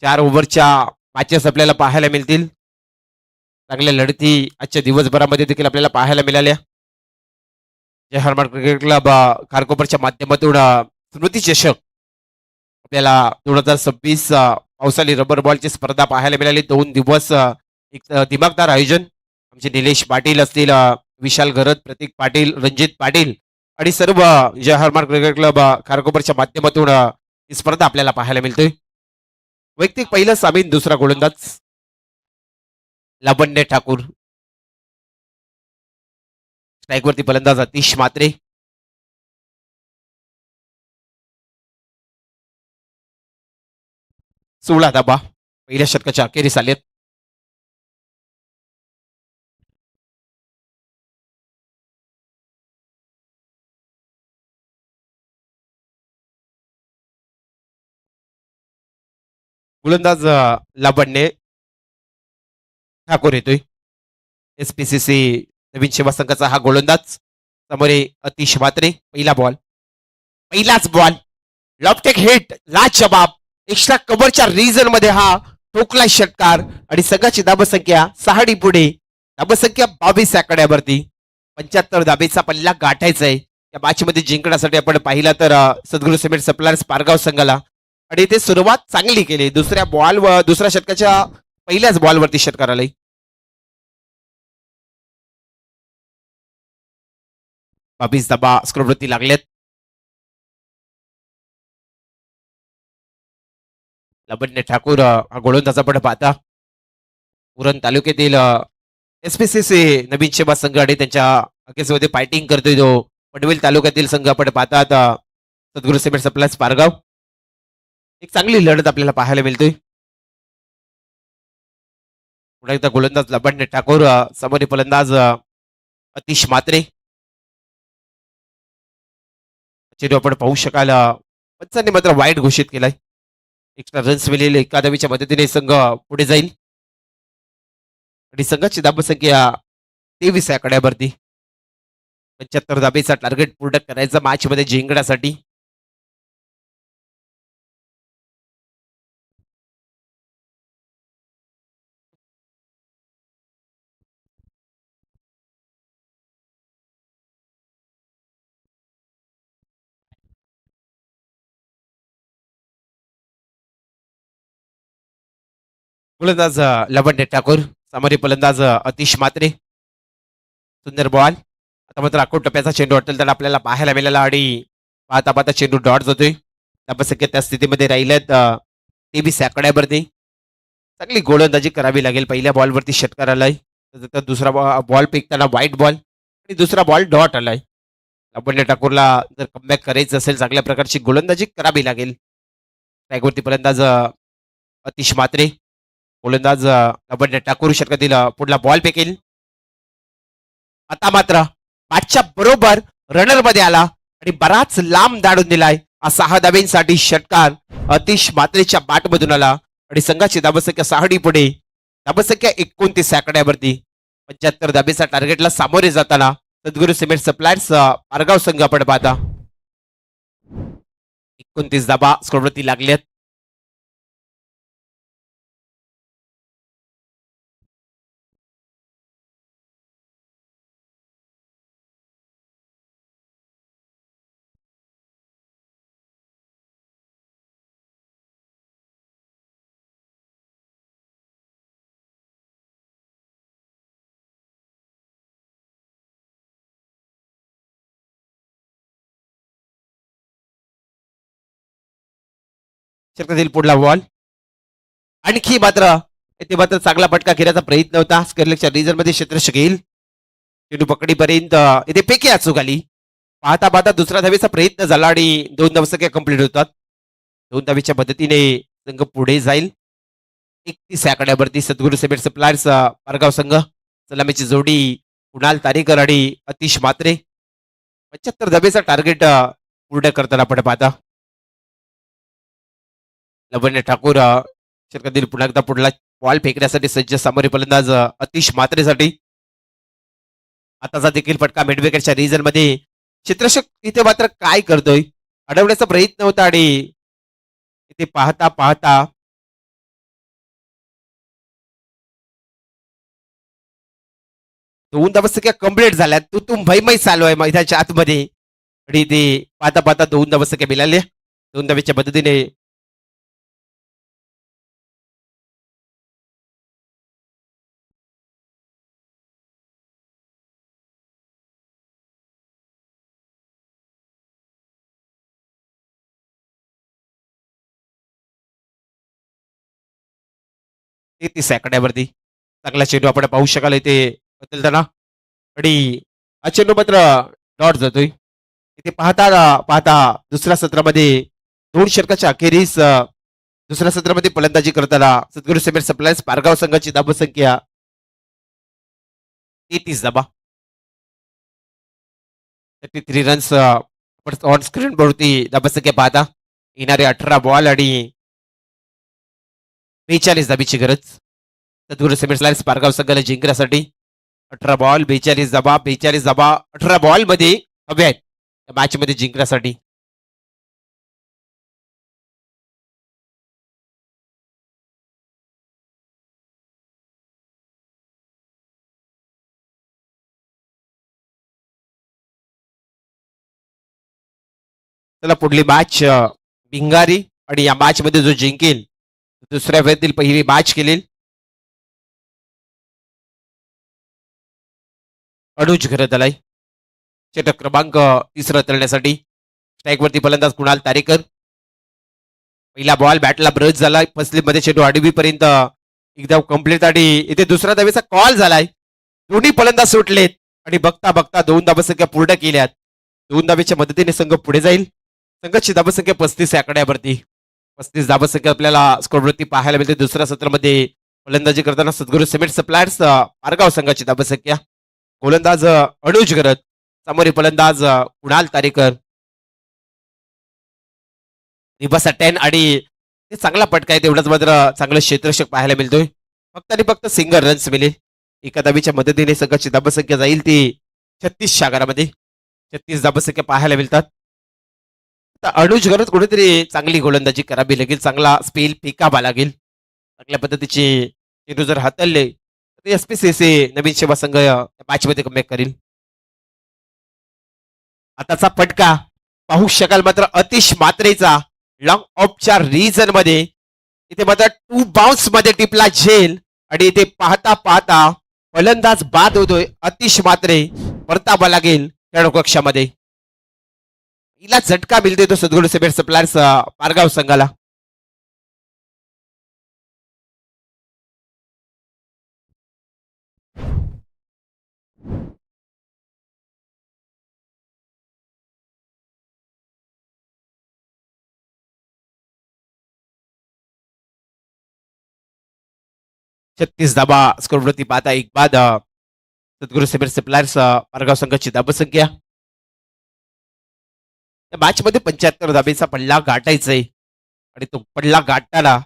4 ओव्हरच्या मॅचेस आपल्याला पाहायला मिळतील. चांगल्या लढती आजच्या दिवसभरामध्ये देखील आपल्याला पाहायला मिळाल्या. जय हनुमान क्रिकेट क्लब खारकोपरच्या माध्यमातून स्मृती चषक आपल्याला 2026 पावसाळी रबर बॉलची स्पर्धा पाहायला मिळाली. 2 दिवस एक दिमागदार आयोजन. आमचे निलेश पाटील असतील, विशाल घरत, प्रतीक पाटील, रणजित पाटील आणि सर्व जय हनुमान क्रिकेट क्लब खारकोपरच्या माध्यमातून ही स्पर्धा आपल्याला पाहायला मिळतोय. वैयक्तिक पहिलं सामीन. दुसरा गोलंदाज लावण्य ठाकूर. स्ट्राईकवरती फलंदाज अतिश मात्रे. 16 धाबा पहिल्या षटकाच्या अखेरीस आलेत. गोलंदाज लाबडणे ठाकूर येतोय. एसपीसीसी नवीन सेवा संघाचा हा गोलंदाज समोर आहे अतिश म्हात्रे. पहिला बॉल, पहिलाच बॉल, लॉफ्टेक हिट, लाजवाब, एक्स्ट्रा कव्हरच्या रिजन मध्ये हा ठोकला षटकार आणि संघाची धाबसंख्या 6 पुढे. धाबसंख्या 22 आकड्यावरती. 75 धाबेचा पल्ला गाठायचा आहे या मॅच मध्ये जिंकण्यासाठी. आपण पाहिला तर सद्गुरू सिमेंट सप्लायर्स पारगाव संघाला आणि ते सुरुवात चांगली केली. दुसऱ्या बॉल व दुसऱ्या षटकाच्या पहिल्याच बॉलवरती षटकार आलाय. 22 धाबा स्कोरवरती लागलेत. लावण्य ठाकूर हा गोलंदाज आपण पाहता उरण तालुक्यातील एसपीसीसी नवीन सेवा संघ आणि त्यांच्या अकेसमध्ये फायटिंग करतोय तो पनवेल तालुक्यातील संघ आपण पाहतात सद्गुरू सिमेंट सप्लायर्स पारगाव. एक चांगली लढत आपल्याला पाहायला मिळतोय. पुन्हा एकदा गोलंदाज लावण्य ठाकूर, समोरील फलंदाज अतिश म्हात्रे. चेंडू आपण पाहू शकाल पंचांनी मात्र वाईट घोषित केलाय. एक्स्ट्रा रन्स मिळेल एकादवीच्या मदतीने संघ पुढे जाईल आणि संघाची धाबसंख्या 23 आकड्यावरती. 75 धाबेचा टार्गेट पूर्ण करायचा मॅच मध्ये जिंकण्यासाठी. गोलंदाज लवंडे ठाकूर, समोरील फलंदाज अतिश म्हात्रे. सुंदर बॉल. आता मात्र आखूड टप्प्याचा चेंडू अटेल तर आपल्याला पाहायला मिळाला आणि पाहता पाहता चेंडू डॉट जातोय. धाबसंख्या त्या स्थितीमध्ये राहिल्यात 23 आकड्यावरती. चांगली गोलंदाजी करावी लागेल. पहिल्या बॉलवरती षटकार आलाय. तर दुसरा बॉल फेकताना व्हाईट बॉल आणि दुसरा बॉल डॉट आलाय. लावण्य ठाकूरला जर कमबॅक करायचं असेल चांगल्या प्रकारची गोलंदाजी करावी लागेल. ट्रॅकवरती फलंदाज अतिश म्हात्रे. गोलंदाज लावण्य ठाकूर षटकातील पुढला बॉल फेकेल. आता मात्र बॅटच्या बरोबर रनर मध्ये आला आणि बराच लांब दाडून दिलाय. हा 6 धाब्यांसाठी षटकार अतिश म्हात्रेच्या बॅटमधून आला आणि संघाची धाबसंख्या 6 पुढे. धाबसंख्या 29 आकड्यावरती. 75 धाबेचा टार्गेटला सामोरे जाताना सद्गुरू सिमेंट सप्लायर्स पारगाव संघ आपण पाहता 29 धाबा स्कोरवरती लागलेत. षटकातील पुढला बॉल आणखी मात्र इथे मात्र चांगला फटका घेण्याचा प्रयत्न होता. स्केअरलेगच्या रिझन मध्ये क्षेत्ररक्षक येईल. चेंडू पकडीपर्यंत इथे पेके अचूक आली. पाहता पाहता दुसरा धावेचा प्रयत्न झाला आणि 2 धावसंख्या कंप्लीट होतात. 2 धावेच्या मदतीने संघ पुढे जाईल. 31 आकड्यावरती सद्गुरू सिमेंट सप्लायर्स पारगाव संघ. सलामीची जोडी कुणाल तारेकर आणि अतिश म्हात्रे. 75 धावेचा टार्गेट पूर्ण करताना आपण पाहता लवण्य ठाकूर षटकातील पुन्हा एकदा पुढला बॉल फेकण्यासाठी सज्ज. समोरील फलंदाज अतिश म्हात्रेसाठी. आताचा देखील फटका मिडविकेटच्या रिजन मध्ये. क्षेत्ररक्षक इथे मात्र काय करतोय अडवण्याचा प्रयत्न होता आणि इथे पाहता पाहता दोन धावसंख्या कंप्लीट झाल्या. तू भयमय चालू आहे मैदानाच्या आतमध्ये आणि ते पाहता पाहता 2 धावसंख्या मिळाल्या. 2 धावेच्या मदतीने ते 30 आकड्यावरती चांगला चेंडू आपण पाहू शकाल इथे बदलताना आणि हा चेंडू मात्र डॉट जातोय. इथे पाहता पाहता दुसऱ्या सत्रामध्ये 2 षटकाच्या अखेरीस दुसऱ्या सत्रामध्ये फलंदाजी करताना सद्गुरू सिमेंट सप्लायर्स पारगाव संघाची धाबसंख्या 33 धाबा. 33 रन्स ऑन स्क्रीन वरती धाबसंख्या पाहता. येणारे 18 बॉल आणि 42 धाबीची गरज. सद्गुरू सिमेंट लाईन्स पारगाव संघाला जिंकण्यासाठी 18 बॉल 42 धाबा 42 धाबा 18 बॉल मध्ये हवे आहेत या मॅच मध्ये जिंकण्यासाठी. चला पुढली मॅच भिंगारी आणि या मॅच मध्ये जो जिंकेल दुसऱ्या फेरीतील पहिली मॅच केली अनुज घरत आलाय. षटक क्रमांक 3 तळण्यासाठी स्ट्राईकवरती फलंदाज कुणाल तारेकर. पहिला बॉल बॅटला ब्रश झालाय मध्ये चेंडू आडवी पर्यंत एकदम कम्प्लीट आणि इथे दुसऱ्या धावेचा कॉल झालाय. दोन्ही फलंदाज सुटलेत आणि बघता बघता 2 धावसंख्या पूर्ण केल्यात. 2 धावेच्या मदतीने संघ पुढे जाईल. संघाची धावसंख्या 35 आकड्यावरती. 35 धावसंख्या आपल्याला स्कोरवरती पाहायला मिळते. दुसऱ्या सत्रामध्ये फलंदाजी करताना सद्गुरू सिमेंट सप्लायर्स पारगाव संघाची धावसंख्या. गोलंदाज अनुज घरत, समोरील फलंदाज कुणाल तारेकर. दिवस 10 आणि ते चांगला पटका आहे तेवढाच मात्र चांगलं क्षेत्ररक्षक पाहायला मिळतोय. फक्त आणि फक्त सिंगल रन्स मिळेल. एका धावेच्या मदतीने संघाची धावसंख्या जाईल ती 36 आकड्यामध्ये. 36 धावसंख्या पाहायला मिळतात. अनुज घरत कुठेतरी चांगली गोलंदाजी करावी लागेल. चांगला स्पेल फेकावा लागेल. चांगल्या पद्धतीचे चेंडू जर हाताळले तर एसपीसीसी नवीन सेवा संघ मॅच मध्ये कमबॅक करील. आताचा फटका पाहू शकाल मात्र अतिश मात्रेचा लॉंग ऑफच्या रिजन मध्ये इथे मात्र 2 बाउन्स मध्ये टिपला झेल आणि इथे पाहता पाहता फलंदाज बाद होतोय. अतिश मात्रे परतावा लागेल खेळाडू कक्षामध्ये. हिला झटका मिळते तो सद्गुरू सिमेंट सप्लायर्स पारगाव संघाला. छत्तीस धाबा स्कोरवरती पाहता एक बाद सद्गुरू सिमेंट सप्लायर्स पारगाव संघाची धाबसंख्या. मॅच मध्ये 75 धाबेचा पल्ला गाठायचा आहे आणि तो पल्ला गाठताना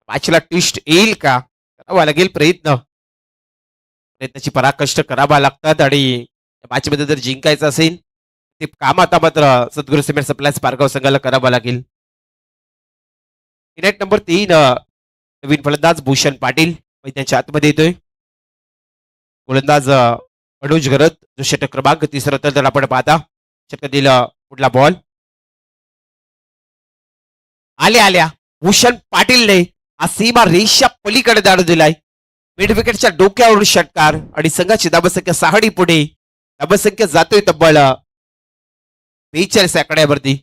मॅचला ट्विस्ट येईल का करावा लागेल प्रयत्नाची पराकष्ट करावा लागतात आणि मॅच मध्ये जर जिंकायचं असेल ते काम आता मात्र सद्गुरू सिमेंट सप्लायर्स पारगाव संघाला करावं लागेल. इनेट नंबर 3 नवीन फलंदाज भूषण पाटील त्यांच्या आतमध्ये येतोय. गोलंदाज अनुज घरत जो षटक क्रमांक 3 तर आपण पाहता षटकातील पुढला बॉल आल्या भूषण पाटीलने हा सीमा रेषा पलीकडे दाडू दिलाय. मिड विकेटच्या डोक्यावरून षटकार आणि संघाची धावसंख्या 6 पुढे. धावसंख्या जातोय तब्बल 42 आकड्यावरती.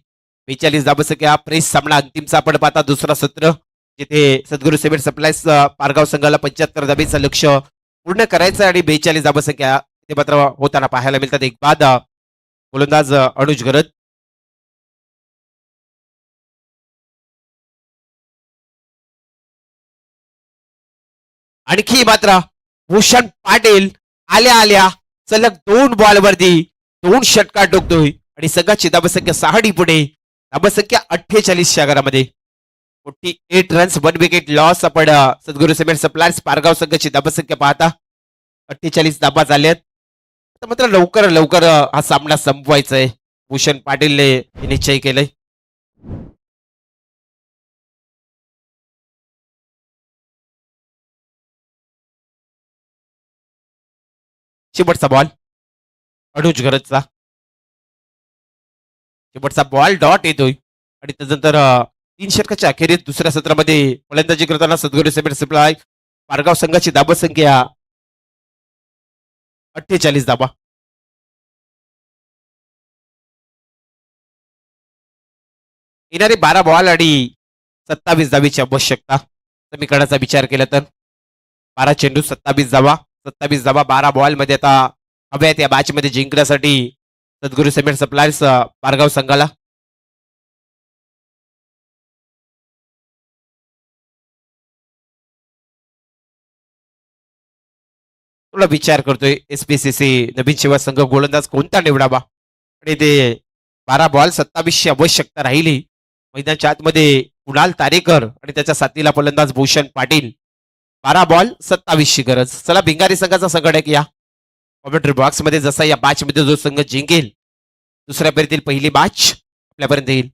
42 धावसंख्या प्रेस सामना अंतिमचा आपण पाहता दुसरा सत्र जिथे सद्गुरू सिमेंट सप्लायर्स पारगाव संघाला 75 धाबेचं लक्ष पूर्ण करायचं आणि 42 धावसंख्या ते मात्र होताना पाहायला मिळतात. एक बाद गोलंदाज अनुज घरत. आणखी मात्र भूषण पाटील आल्या सलग 2 बॉलवरती 2 षटकार टोकतोय आणि संघाची धावसंख्या 6 पुढे. धावसंख्या 48 च्या घरामध्ये. 48 रन्स 1 विकेट लॉस. आपण सद्गुरू सिमेंट सप्लायर्स पारगाव संघाची धावसंख्या पाहता 48 धाबा झाल्यात. मात्र लवकर हा सामना संपवायचा आहे. भूषण पाटीलने निश्चय केलंय. शेवटचा बॉल अनुज घरतचा. शेवटचा बॉल डॉट येतोय आणि त्यानंतर 3 षटकाच्या अखेरीत दुसऱ्या सत्रामध्ये फलंदाजी करताना सद्गुरू सिमेंट सप्लाय पारगाव संघाची धावसंख्या 48 धाबा. येणारे 12 बॉल आणि 27 धाबीची आवश्यकता समीकरणाचा विचार केला तर 12 चेंडू 27 धाबा. 27 धाबा 12 बॉल मध्ये आता हव्यात या मॅच मध्ये जिंकण्यासाठी सद्गुरू सिमेंट सप्लायर्स पारगाव संघाला. तुला विचार करतोय एसपीसीसी नवीन सेवा संघ गोलंदाज कोणता निवडावा आणि ते 12 बॉल 27 ची आवश्यकता राहिली. मैदानाच्या आतमध्ये कुणाल तारेकर आणि त्याच्या साथीला फलंदाज भूषण पाटील. 12 बॉल 27 ची गरज. चला भिंगारी संघाचा संघटक या कॉमेंट्री बॉक्स मध्ये. जसा या मॅच मध्ये जो संघ जिंकेल दुसऱ्या फेरीतील पहिली मॅच आपल्यापर्यंत येईल.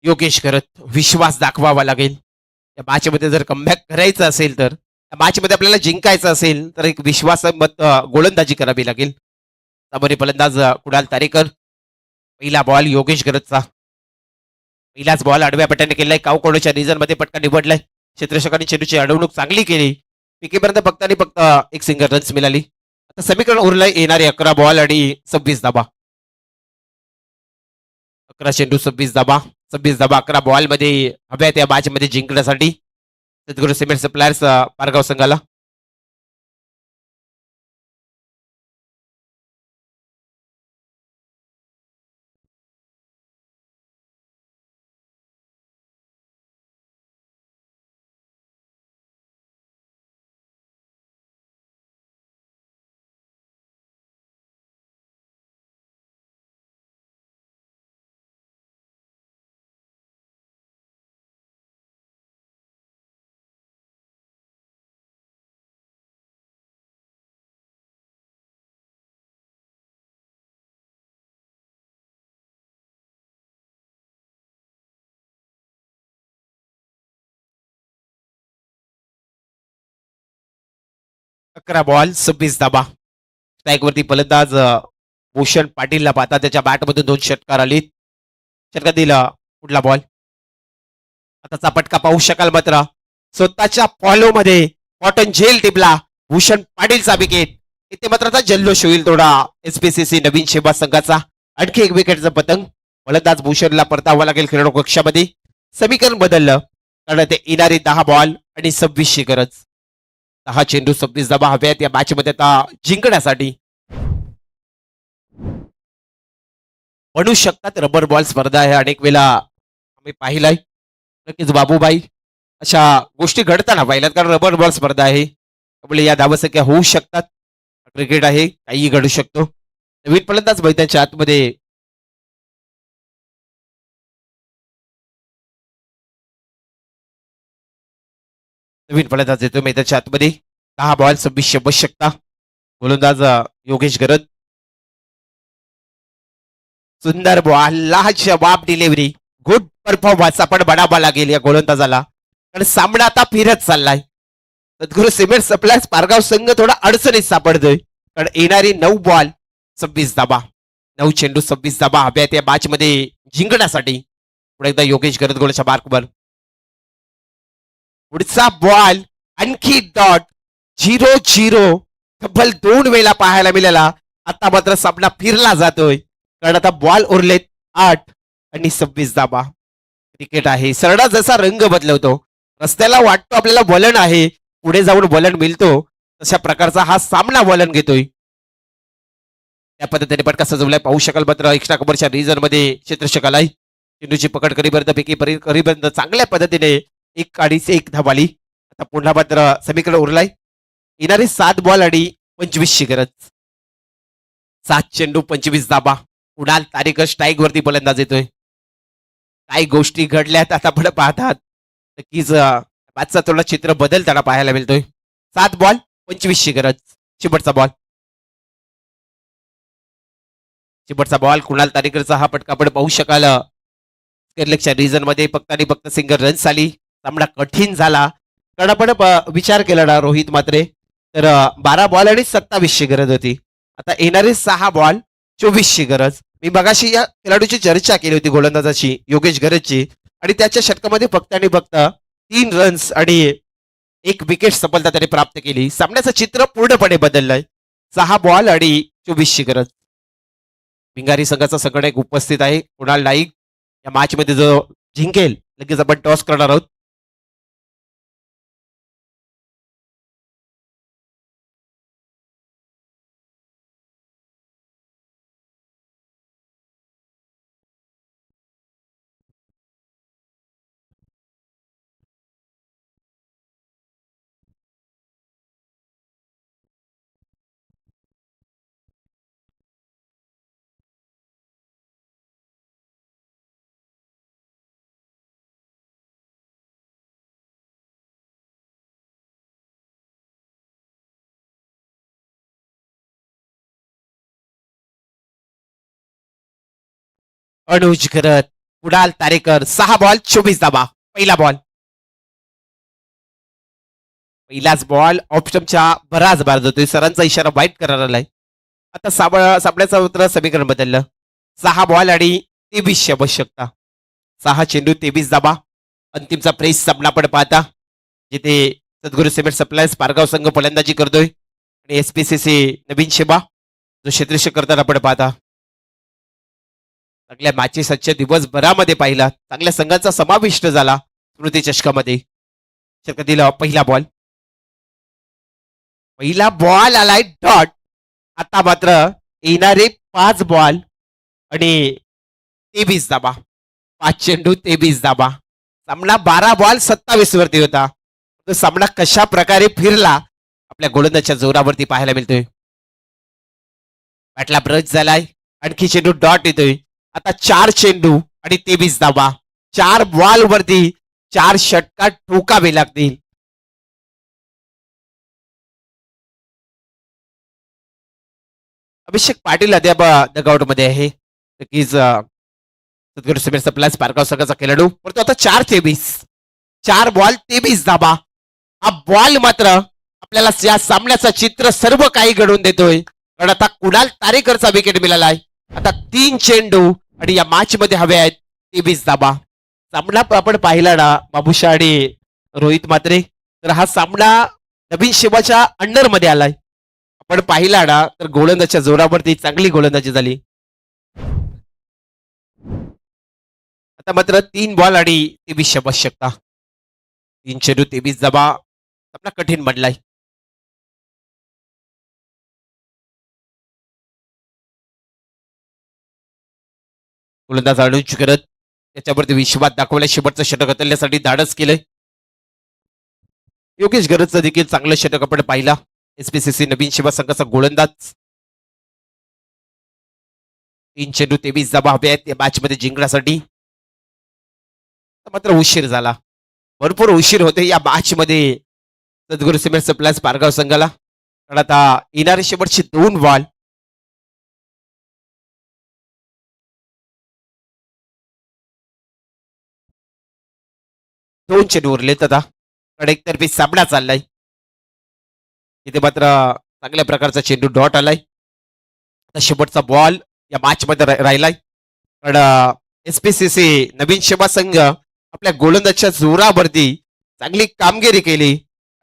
योगेश करत विश्वास दाखवावा लागेल. या मॅच मध्ये जर कमबॅक करायचं असेल तर या मॅच मध्ये आपल्याला जिंकायचं असेल तर एक विश्वास गोलंदाजी करावी लागेल. त्यामध्ये फलंदाज कुणाल तारेकर. पहिला बॉल योगेश करतचा. पहिलाच बॉल आडव्या पट्ट्याने केलाय. कावकोडच्या रिझन मध्ये पटका निवडलाय. क्षेत्ररक्षकांनी चेंडूची अडवणूक चांगली केली. पिकेपर्यंत फक्त आणि फक्त एक सिंगल रन्स मिळाली. आता समीकरण उरलंय येणारे 11 बॉल आणि 26 धाबा. 11 चेंडू 26 धाबा. 26 धाबा 11 बॉल मध्ये हव्यात या मॅच मध्ये जिंकण्यासाठी सद्गुरू सिमेंट सप्लायर्स पारगाव संघाला. अकरा बॉल 26 धाबा. स्ट्राईक वरती फलंदाज भूषण पाटीलला पाहता त्याच्या बॅटमधून 2 षटकार आली. षटकार दिला. पुढला बॉल. आताचा पटका पाहू शकाल मात्र स्वतःच्या फॉलो मध्ये कॉटन झेल टिपला भूषण पाटीलचा विकेट. इथे मात्र आता जल्लोष होईल थोडा एसपीसीसी नवीन शेबा संघाचा. आणखी एक विकेटचं पतंग. फलंदाज भूषणला परतावा लागेल खेळाडू कक्षामध्ये. समीकरण बदललं कारण ते येणारी 10 बॉल आणि 26 ची गरज. 10 चेंडू 26 धाबा हव्यात या मॅच मध्ये आता जिंकण्यासाठी. म्हणू शकतात रबर बॉल स्पर्धा आहे. अनेक वेळा आम्ही पाहिलाय. नक्कीच बाबूबाई अशा गोष्टी घडताना पाहिल्यात कारण रबर बॉल स्पर्धा आहे. त्यामुळे या धावसंख्या होऊ शकतात. क्रिकेट आहे काहीही घडू शकतो. नवीन फलंदाज मैदानाच्या आतमध्ये. नवीन फलंदाज येतो मैदानाच्या आतमध्ये. 10 बॉल 26 आवश्यकता. गोलंदाज योगेश गरज. सुंदर बॉल लाजवाब डिलिव्हरी. गुड परफॉर्मन्स आपण बनावा लागेल या गोलंदाजाला कारण सामना आता फिरत चाललाय. सद्गुरू सिमेंट सप्लायर्स पारगाव संघ थोडा अडचणीत सापडतोय कारण येणारी 9 बॉल 26 धाबा. 9 चेंडू 26 धाबा हव्यात या मॅच मध्ये जिंकण्यासाठी. पुढे एकदा योगेश गरज गोलच्या मार्कवर. पुढचा बॉल आणखी डॉट. 0-0 तब्बल 2 वेळा पाहायला मिळाला. आता मात्र सामना फिरला जातोय कारण आता बॉल उरलेत 8 आणि 26 धाबा. क्रिकेट आहे सरळा जसा रंग बदलवतो. रस्त्याला वाटतो आपल्याला वलन आहे. पुढे जाऊन वलन मिळतो. तशा प्रकारचा हा सामना वलन घेतोय. त्या पद्धतीने पटका सजवलाय पाहू शकाल मात्र एक्स्ट्रा कव्हरच्या रिझन मध्ये क्षेत्ररक्षक आलाय. चेंडूची पकड करीपर्यंत पैकी करीपर्यंत चांगल्या पद्धतीने 1 आणि 1 धाव आली. आता पुन्हा मात्र समीकरण उरलाय. येणारे 7 बॉल आणि 25 ची गरज. 7 चेंडू 25 धाबा. कुणाल तारेकर स्ट्राईक वरती फलंदाज येतोय. काही गोष्टी घडल्यात आता आपण पाहतात. नक्कीच मॅचचा थोडा चित्र बदलताना पाहायला मिळतोय. 7 बॉल 25 ची गरज. शेवटचा बॉल. शेवटचा बॉल कुणाल तारेकरचा हा पटका आपण पाहू शकाल. केरलेच्या रिझन मध्ये फक्त आणि फक्त सिंगल रन्स आली. सामना कठीण झाला कारण आपण विचार केला ना रोहित मात्रे तर 12 बॉल आणि 27 ची गरज होती. आता येणारे 6 बॉल 24 ची गरज. मी मगाशी या खेळाडूची चर्चा केली होती गोलंदाजाची योगेश गरजची आणि त्याच्या षटकामध्ये फक्त आणि फक्त 3 रन्स आणि एक विकेट सफलता त्याने प्राप्त केली. सामन्याचं चित्र पूर्णपणे बदललंय. 6 बॉल आणि 24 ची गरज. भिंगारी संघाचा संघटक उपस्थित आहे कुणाल नाईक. या मॅच मध्ये जो जिंकेल लगेच आपण टॉस करणार आहोत. अनुज करत कुणाल तारेकर 6 बॉल 24 धावा. पहिला बॉल, पहिलाच बॉल ऑफ स्टंपच्या बराच बाद होतोय. सरांचा इशारा वाईट करायला आलाय. आता सामन्याचं उतर समीकरण बदललं. 6 बॉल आणि 23 आवश्यकता. 6 चेंडू 23 धावा. अंतिमचा प्रेस सामना पण पाहता, जिथे सद्गुरू सिमेंट सप्लायर्स पारगाव संघ फलंदाजी करतोय आणि एसपीसीसी नवीन शेबा जो क्षेत्ररक्षक करताना आपण पाहता. चांगल्या मॅचेस आजच्या दिवसभरामध्ये पाहिला. चांगल्या संघाचा समाविष्ट झाला स्मृती चषकामध्ये. षटकातील पहिला बॉल, पहिला बॉल आलाय डॉट. आता मात्र येणारे 5 बॉल आणि 23 धावा. 5 चेंडू 23 धावा. सामना 12 बॉल 27 वरती होता. तो सामना कशा प्रकारे फिरला आपल्या गोलंदाजच्या जोरावरती पाहायला मिळतोय. बॅटला ब्रश झालाय. आणखी चेंडू डॉट येतोय. आता 4 चेंडू आणि 23 धावा. 4 बॉल वरती 4 षटकार ठोकावे लागतील. अभिषेक पाटील अद्याप डगआउट मध्ये आहे. नक्कीच सद्गुरू सिमेंट सप्लायर्स पारगाव संघाचा खेळाडू, परंतु आता 4-23. 4 बॉल 23 धावा. हा बॉल मात्र आपल्याला या सामन्याचं चित्र सर्व काही घडवून देतोय. कारण आता कुणाल तारेकरचा विकेट मिळालाय. आता 3 चेंडू आणि या मॅच मध्ये हवे आहेत 23 धावा. सामना आपण पाहिला ना बाबूशा आणि रोहित मात्रे, तर हा सामना नवीन शिवाच्या अंडर मध्ये आलाय. आपण पाहिला ना तर गोलंदाजच्या जोरावरती चांगली गोलंदाजी झाली. आता मात्र 3 बॉल आणि 23 आवश्यकता. 3 चेंडू 23 धावा. सामना कठीण बनलाय. गोलंदाज अनुज करत त्याच्यावरती विश्वास दाखवलाय. शेवटचं षटक हतलण्यासाठी धाडस केलंय. योगेश गरजचं देखील चांगलं षटक आपण पाहिला. एसपीसीसी नवीन शिवा संघाचा गोलंदाज. 3 चेंडू 23 धावा हवे आहेत या मॅच मध्ये जिंकण्यासाठी. मात्र उशीर झाला. भरपूर उशीर होते या मॅच मध्ये सद्गुरू सिमेंट सप्लायर्स पारगाव संघाला. कारण आता येणारे शेवटचे 2 बॉल. दोन चेंडू उरलेत आता. कारण एकतर्फी सामना चाललाय. इथे मात्र चांगल्या प्रकारचा चेंडू डॉट आलाय. आता शेवटचा बॉल या मॅच मध्ये राहिलाय. कारण एसपीसीसी नवीन शेवा संघ आपल्या गोलंदाजच्या जोरावरती चांगली कामगिरी केली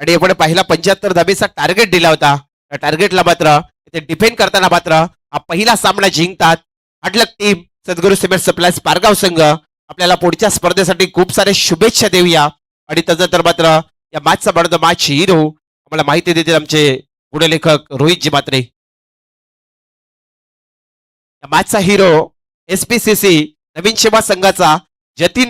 आणि आपण पहिला 75 धाबेचा टार्गेट दिला होता. त्या टार्गेटला मात्र इथे डिफेंड करताना मात्र हा पहिला सामना जिंकतात. हार्डलक टीम सद्गुरू सिमेंट सप्लायर्स पारगाव संघ. आपल्याला पुढच्या स्पर्धेसाठी खूप सारे शुभेच्छा देऊया. आणि त्यानंतर मात्र या मॅचचा बडद मॅच हिरो आम्हाला माहिती देतील आमचे गुणलेखक रोहितजी मात्रे. या मॅचचा हिरो एसपीसीसी नवीन सेवा संघाचा जतीन